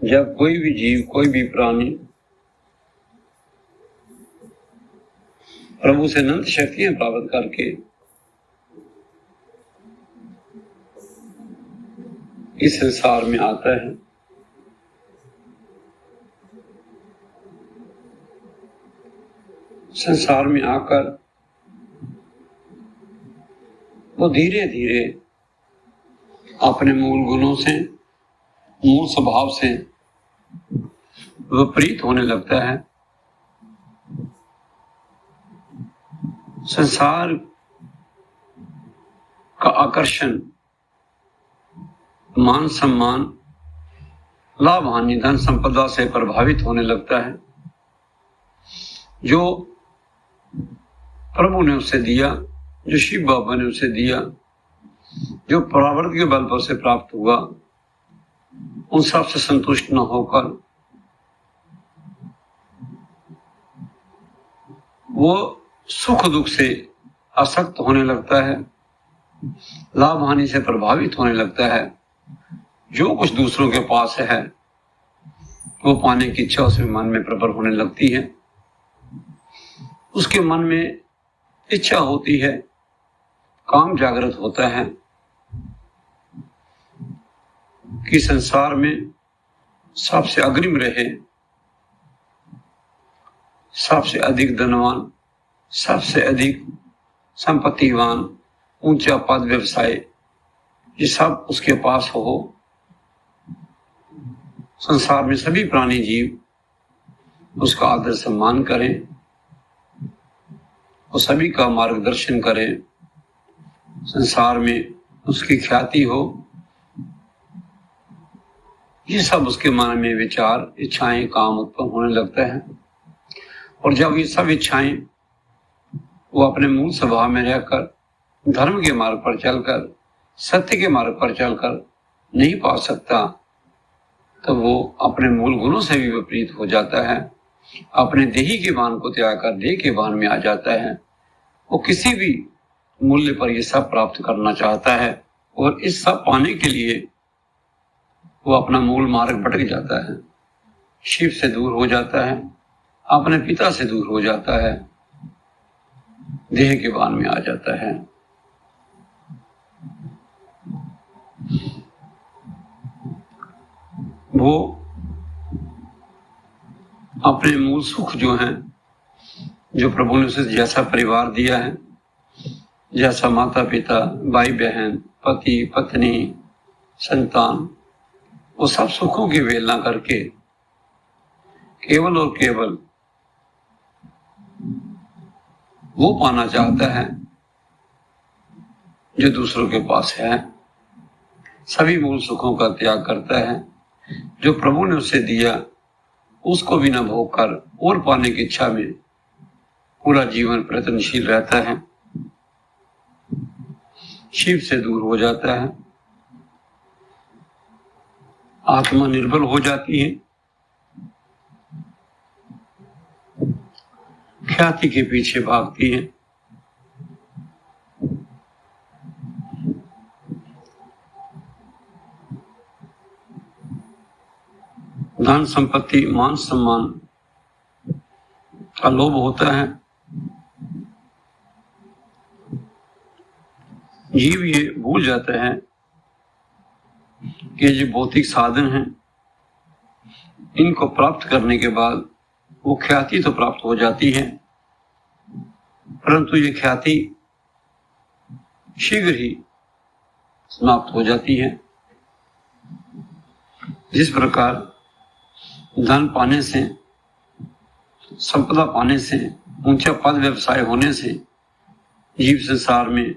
जब कोई भी जीव, कोई भी प्राणी प्रभु से अनंत शक्तियां प्राप्त करके इस संसार में आता है, संसार में आकर वो धीरे धीरे अपने मूल गुणों से, मूल स्वभाव से विपरीत होने लगता है। संसार का आकर्षण, मान सम्मान, लाभ हानि, धन संपदा से प्रभावित होने लगता है। जो प्रभु ने उसे दिया, जो शिव बाबा ने उसे दिया, जो प्रारब्ध के बल पर से प्राप्त हुआ, उन सब से संतुष्ट न होकर वो सुख दुख से आसक्त होने लगता है, लाभ हानि से प्रभावित होने लगता है। जो कुछ दूसरों के पास है वो पाने की इच्छा उसके मन में प्रबल होने लगती है। उसके मन में इच्छा होती है, काम जागृत होता है कि संसार में सबसे अग्रिम रहे, सबसे अधिक धनवान, सबसे अधिक संपत्तिवान, ऊंचा पद, व्यवसाय, ये सब उसके पास हो। संसार में सभी प्राणी जीव उसका आदर सम्मान करें और सभी का मार्गदर्शन करें, संसार में उसकी ख्याति हो। ये सब उसके मन में विचार, इच्छाएं, काम उत्पन्न होने लगता है। और जब ये सब इच्छाएं वो अपने मूल स्वभाव में रहकर, धर्म के मार्ग पर चलकर, सत्य के मार्ग पर चलकर नहीं पा सकता, तो वो अपने मूल गुणों से भी विपरीत हो जाता है। अपने देही के भान को त्याग कर देह के भान में आ जाता है। वो किसी भी मूल्य पर ये सब प्राप्त करना चाहता है और इस सब पाने के लिए वो अपना मूल मार्ग भटक जाता है, शिव से दूर हो जाता है, अपने पिता से दूर हो जाता है, देह के भान में आ जाता है। वो अपने मूल सुख जो हैं, जो प्रभु ने उसे जैसा परिवार दिया है, जैसा माता पिता, भाई बहन, पति पत्नी, संतान, वो सब सुखों की वेलना करके केवल और केवल वो पाना चाहता है जो दूसरों के पास है। सभी मूल सुखों का त्याग करता है। जो प्रभु ने उसे दिया उसको भी न भोग कर और पाने की इच्छा में पूरा जीवन प्रयत्नशील रहता है, शिव से दूर हो जाता है, आत्मा निर्बल हो जाती है, ख्याति के पीछे भागती है। धन संपत्ति, मान सम्मान का लोभ होता है। जीव ये भूल जाता है कि जो भौतिक साधन हैं, इनको प्राप्त करने के बाद वो ख्याति तो प्राप्त हो जाती है, परंतु ये ख्याति शीघ्र ही समाप्त हो जाती है। जिस प्रकार धन पाने से, संपदा पाने से, ऊंचा पद व्यवसाय होने से जीव संसार में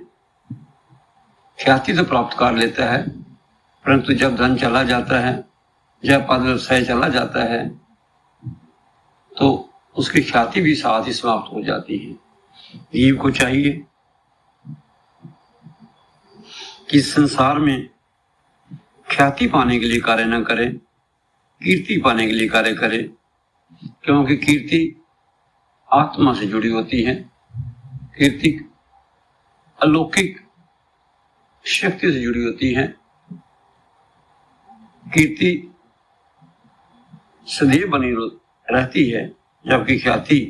ख्याति तो प्राप्त कर लेता है, परंतु जब धन चला जाता है, जब पद व्यवसाय चला जाता है, तो उसकी ख्याति भी साथ ही समाप्त हो जाती है। जीव को चाहिए कि संसार में ख्याति पाने के लिए कार्य न करे, कीर्ति पाने के लिए कार्य करे, क्योंकि कीर्ति आत्मा से जुड़ी होती है। कीर्ति अलौकिक शक्ति से जुड़ी होती है। कीर्ति सदैव बनी रहती है, जबकि ख्याति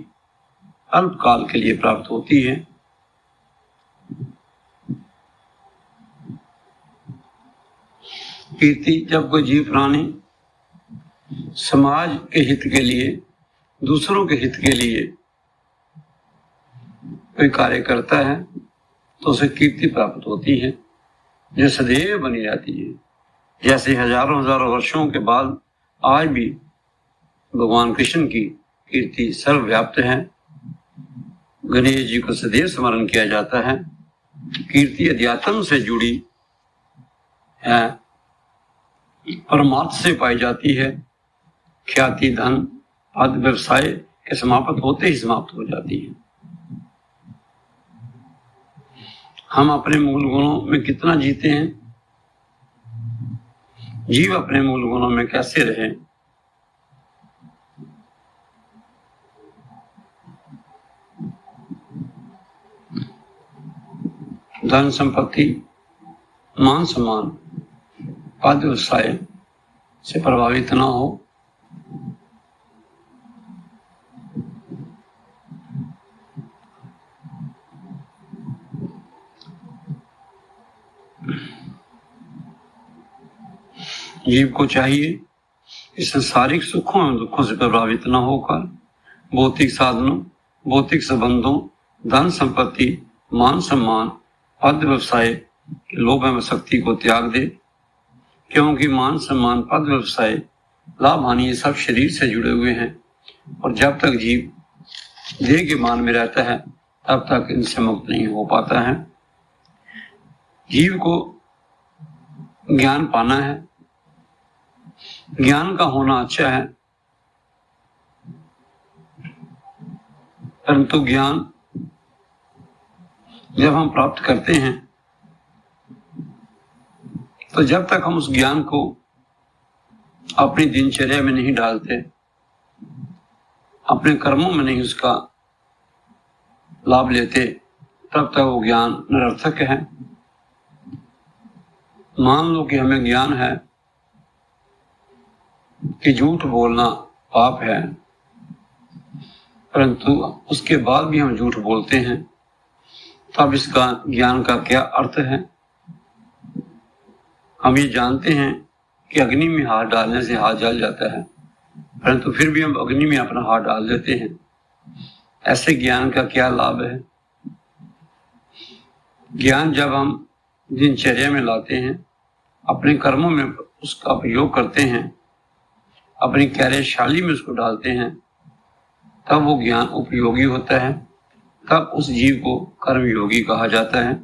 अल्पकाल के लिए प्राप्त होती है। कीर्ति जब कोई जीव प्राणी समाज के हित के लिए, दूसरों के हित के लिए कोई कार्य करता है तो उसे कीर्ति प्राप्त होती है, जो सदैव बनी रहती है। जैसे हजारों हजारों वर्षों के बाद आज भी भगवान कृष्ण की कीर्ति सर्वव्याप्त है। गणेश जी को सदैव स्मरण किया जाता है। कीर्ति अध्यात्म से जुड़ी है, परमार्थ से पाई जाती है। ख्याति धन पद व्यवसाय के समाप्त होते ही समाप्त हो जाती है। हम अपने मूल गुणों में कितना जीते हैं, जीव अपने मूल गुणों में कैसे रहे, धन संपत्ति मान सम्मान पद व्यवसाय से प्रभावित ना हो। जीव को चाहिए कि सांसारिक सुखों एवं दुखों से प्रभावित न होकर भौतिक साधनों, भौतिक संबंधों, धन संपत्ति, मान सम्मान, पद व्यवसाय के लोभ एवं शक्ति को त्याग दे, क्योंकि मान सम्मान, पद व्यवसाय, लाभ हानि ये सब शरीर से जुड़े हुए हैं और जब तक जीव देह के मान में रहता है तब तक इनसे मुक्त नहीं हो पाता है। जीव को ज्ञान पाना है, ज्ञान का होना अच्छा है, परंतु ज्ञान जब हम प्राप्त करते हैं तो जब तक हम उस ज्ञान को अपनी दिनचर्या में नहीं डालते, अपने कर्मों में नहीं उसका लाभ लेते, तब तक वो ज्ञान निरर्थक है। मान लो कि हमें ज्ञान है कि झूठ बोलना पाप है, परंतु उसके बाद भी हम झूठ बोलते हैं, तब इसका ज्ञान का क्या अर्थ है। हम ये जानते हैं कि अग्नि में हाथ डालने से हाथ जल जाता है, परंतु फिर भी हम अग्नि में अपना हाथ डाल देते हैं। ऐसे ज्ञान का क्या लाभ है। ज्ञान जब हम दिनचर्या में लाते हैं, अपने कर्मों में उसका उपयोग करते हैं, अपनी कार्यशैली में उसको डालते हैं, तब वो ज्ञान उपयोगी होता है, तब उस जीव को कर्मयोगी कहा जाता है।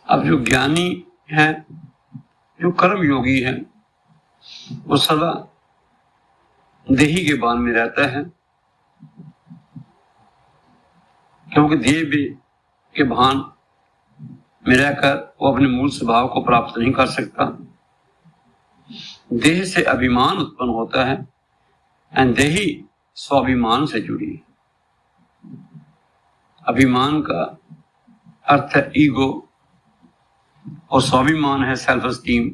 अब जो ज्ञानी है, जो कर्मयोगी है, वो सदा देही के भान में रहता है, क्योंकि देह के भान में रहकर वो अपने मूल स्वभाव को प्राप्त नहीं कर सकता। देह से अभिमान उत्पन्न होता है एंड देही स्वाभिमान से जुड़ी है। अभिमान का अर्थ है ईगो और स्वाभिमान है सेल्फ एस्टीम।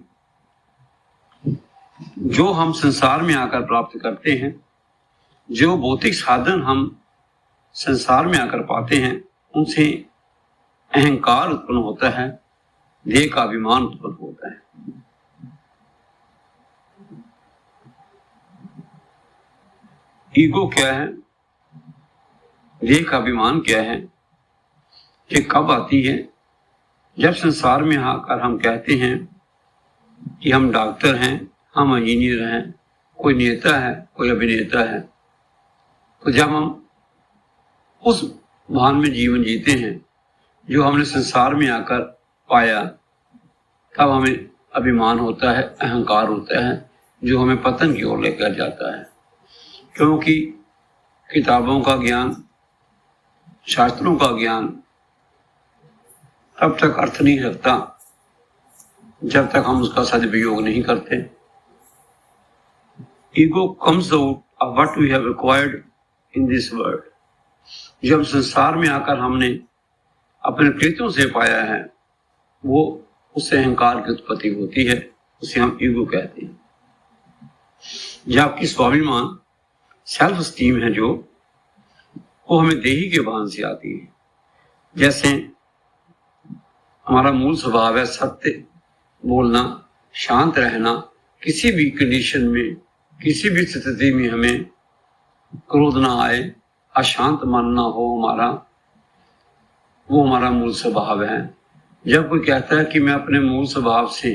जो हम संसार में आकर प्राप्त करते हैं, जो भौतिक साधन हम संसार में आकर पाते हैं, उनसे अहंकार उत्पन्न होता है, देह का अभिमान उत्पन्न होता है। ईगो क्या है, देह का अभिमान क्या है, ये कब आती है? जब संसार में आकर हम कहते हैं कि हम डॉक्टर हैं, हम इंजीनियर हैं, कोई नेता है, कोई अभिनेता है, तो जब हम उस भान में जीवन जीते हैं जो हमने संसार में आकर पाया, तब हमें अभिमान होता है, अहंकार होता है, जो हमें पतन की ओर लेकर जाता है। क्योंकि किताबों का ज्ञान, शास्त्रों का ज्ञान तब तक अर्थ नहीं रखता जब तक हम उसका सदुपयोग नहीं करते। Ego comes out of what we have acquired in this world. जब संसार में आकर हमने अपने कृत्यों से पाया है, वो उससे अहंकार की उत्पत्ति होती है, उसे हम ईगो कहते हैं। जो आपकी स्वाभिमान सेल्फ स्टीम है, जो वो हमें देही के भान से आती है। जैसे हमारा मूल स्वभाव है सत्य बोलना, शांत रहना, किसी भी कंडीशन में, किसी भी स्थिति में हमें क्रोध ना आए, अशांत मन ना हो हमारा, वो हमारा मूल स्वभाव है। जब कोई कहता है कि मैं अपने मूल स्वभाव से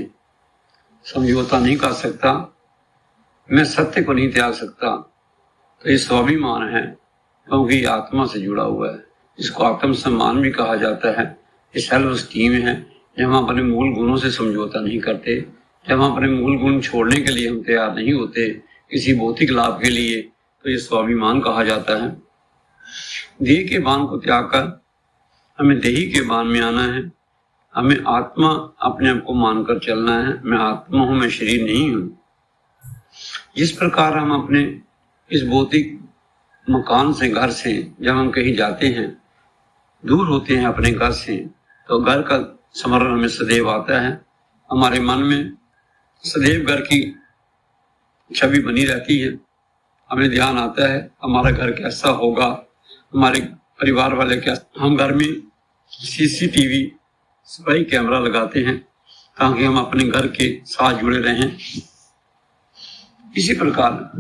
समझौता नहीं कर सकता, मैं सत्य को नहीं त्याग सकता, तो ये स्वाभिमान है, क्योंकि ये आत्मा से जुड़ा हुआ है। इसको आत्म सम्मान भी कहा जाता है। ये सेल्फ स्टीम है। जब हम अपने मूल गुणों से समझौता नहीं करते, जब हम अपने मूल गुण छोड़ने के लिए हम तैयार नहीं होते किसी भौतिक लाभ के लिए, तो ये स्वाभिमान कहा जाता है। देह के बाण को त्याग कर हमें देही के बाण में आना है। हमें आत्मा अपने आप को मानकर चलना है। मैं आत्मा हूं, मैं शरीर नहीं हूं। जिस प्रकार हम अपने इस भौतिक मकान से, घर से जब हम कहीं जाते हैं, दूर होते हैं अपने घर से, तो घर का स्मरण हमें सदैव आता है। हमारे मन में सदैव घर की छवि बनी रहती है। हमें ध्यान आता है हमारा घर कैसा होगा, हमारे परिवार वाले कैसा। हम घर में सीसीटीवी स्पाई कैमरा लगाते हैं ताकि हम अपने घर के साथ जुड़े रहें। इसी प्रकार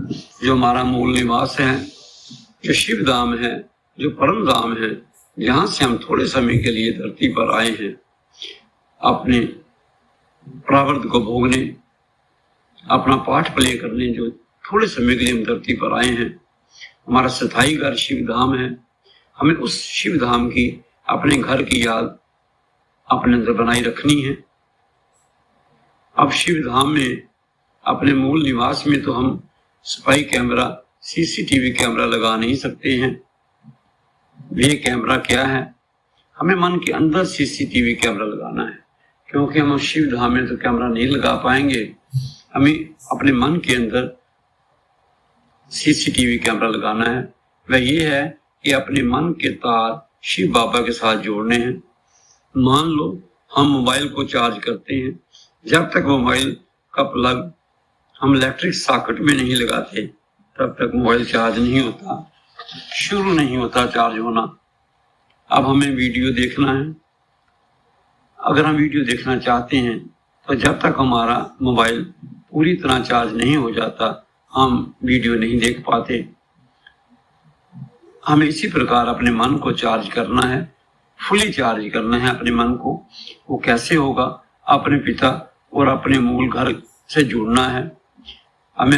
जो हमारा मूल निवास है, जो शिव धाम है, जो परम धाम है, जहां से हम थोड़े समय के लिए धरती पर आए हैं, अपने प्रारब्ध को भोगने, अपना पाठ प्ले करने, जो थोड़े समय के लिए हम धरती पर आए हैं, हमारा स्थायी घर शिव धाम है। हमें उस शिव धाम की, अपने घर की याद अपने अंदर बनाई रखनी है। अब शिव धाम में, अपने मूल निवास में तो हम स्पाई कैमरा, सीसीटीवी कैमरा लगा नहीं सकते हैं। ये कैमरा क्या है? हमें मन के अंदर सीसीटीवी कैमरा लगाना है, क्योंकि हम शिव धाम में तो कैमरा नहीं लगा पाएंगे। हमें अपने मन के अंदर सीसीटीवी कैमरा लगाना है। वह ये है कि अपने मन के तार शिव बाबा के साथ जोड़ने हैं। मान लो हम मोबाइल को चार्ज करते हैं, जब तक मोबाइल का प्लग हम इलेक्ट्रिक सॉकेट में नहीं लगाते, तब तक मोबाइल चार्ज नहीं होता, शुरू नहीं होता चार्ज होना। अब हमें वीडियो देखना है। अगर हम वीडियो देखना चाहते हैं तो जब तक हमारा मोबाइल पूरी तरह चार्ज नहीं हो जाता, हम वीडियो नहीं देख पाते। हमें इसी प्रकार अपने मन को चार्ज करना है, फुली चार्ज करना है अपने मन को। वो कैसे होगा? अपने पिता और अपने मूल घर से जुड़ना है। हमें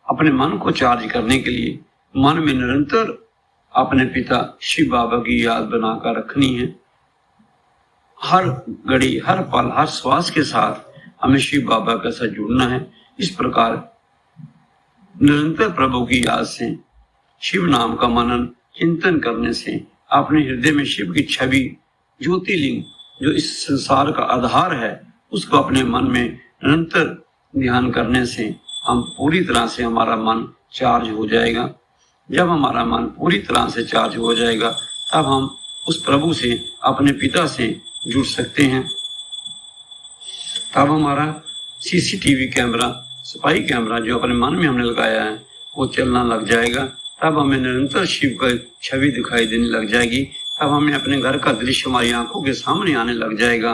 अपने मन को चार्ज करने के लिए मन में निरंतर अपने पिता शिव बाबा की याद बनाकर रखनी है। हर घड़ी, हर पल, हर श्वास के साथ हमें शिव बाबा के साथ जुड़ना है। इस प्रकार निरंतर प्रभु की याद से, शिव नाम का मनन चिंतन करने से, अपने हृदय में शिव की छवि, ज्योतिर्लिंग जो इस संसार का आधार है, उसको अपने मन में निरंतर ध्यान करने से हम पूरी तरह से, हमारा मन चार्ज हो जाएगा। जब हमारा मन पूरी तरह से चार्ज हो जाएगा, तब हम उस प्रभु से, अपने पिता से जुड़ सकते हैं। तब हमारा सीसीटीवी कैमरा, स्पाई कैमरा जो अपने मन में हमने लगाया है, वो चलना लग जाएगा। तब हमें निरंतर शिव का छवि दिखाई देने लग जाएगी। तब हमें अपने घर का दृश्य हमारी आंखों के सामने आने लग जाएगा।